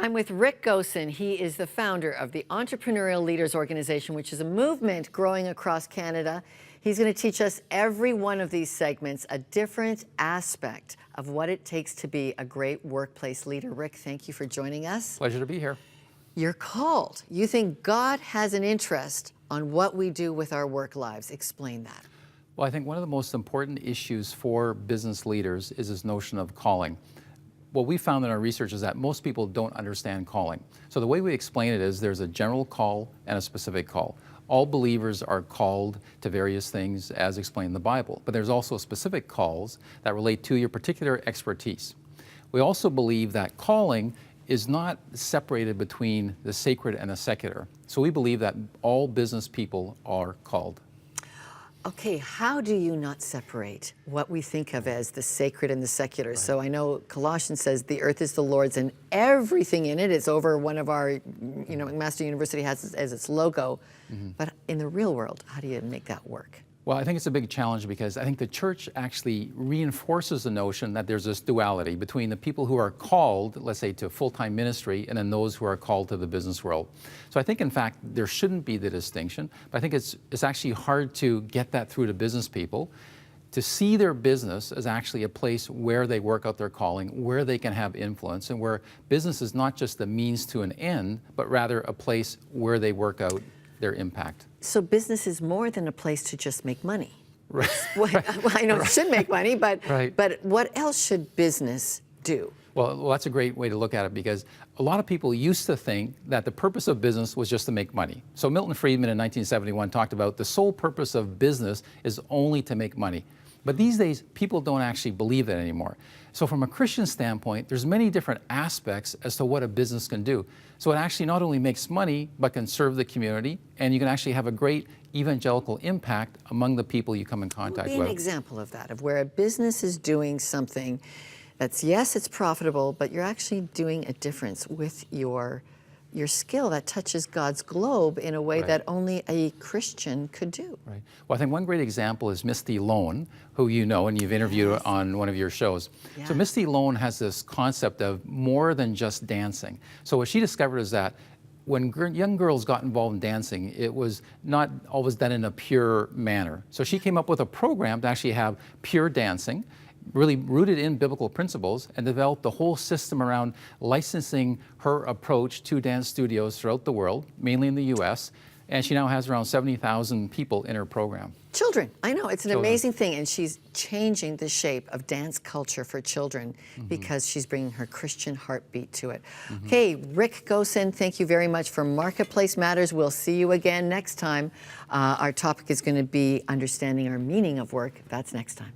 I'm with Rick GOOSSEN. He is the founder of the Entrepreneurial Leaders Organization, which is a movement growing across Canada. He's going to teach us every one of these segments a different aspect of what it takes to be a great workplace leader. Rick, thank you for joining us. Pleasure to be here. You're called. You think God has an interest on what we do with our work lives. Explain that. Well, I think one of the most important issues for business leaders is this notion of calling. What we found in our research is that most people don't understand calling. So the way we explain it is there's a general call and a specific call. All believers are called to various things as explained in the Bible, but there's also specific calls that relate to your particular expertise. We also believe that calling is not separated between the sacred and the secular. So we believe that all business people are called. Okay, how do you not separate what we think of as the sacred and the secular? Right. So I know Colossians says the earth is the Lord's and everything in it. It's over one of our, Master University has as its logo. Mm-hmm. But in the real world, how do you make that work? Well, I think it's a big challenge because I think the church actually reinforces the notion that there's this duality between the people who are called, let's say, to full-time ministry and then those who are called to the business world. So I think, in fact, there shouldn't be the distinction, but I think it's actually hard to get that through to business people, to see their business as actually a place where they work out their calling, where they can have influence, and where business is not just a means to an end, but rather a place where they work out their impact. So business is more than a place to just make money. Right. Well, I know it should make money, but, right. But what else should business do? Well, that's a great way to look at it because a lot of people used to think that the purpose of business was just to make money. So Milton Friedman in 1971 talked about the sole purpose of business is only to make money. But these days, people don't actually believe that anymore. So from a Christian standpoint, there's many different aspects as to what a business can do. So it actually not only makes money, but can serve the community, and you can actually have a great evangelical impact among the people you come in contact with. Be an example of that, of where a business is doing something that's, yes, it's profitable, but you're actually doing a difference with your skill that touches God's globe in a way right. that only a Christian could do. Right. Well, I think one great example is Misty who you know and you've interviewed yes. on one of your shows. Yeah. So Misty has this concept of more than just dancing. So what she discovered is that when young girls got involved in dancing, it was not always done in a pure manner. So she came up with a program to actually have pure dancing, really rooted in biblical principles, and developed the whole system around licensing her approach to dance studios throughout the world, mainly in the US, and she now has around 70,000 people in her program. Children, I know, it's an amazing thing, and she's changing the shape of dance culture for children mm-hmm. because she's bringing her Christian heartbeat to it. Mm-hmm. Okay, Rick GOOSSEN, thank you very much for Marketplace Matters. We'll see you again next time. Our topic is going to be understanding our meaning of work. That's next time.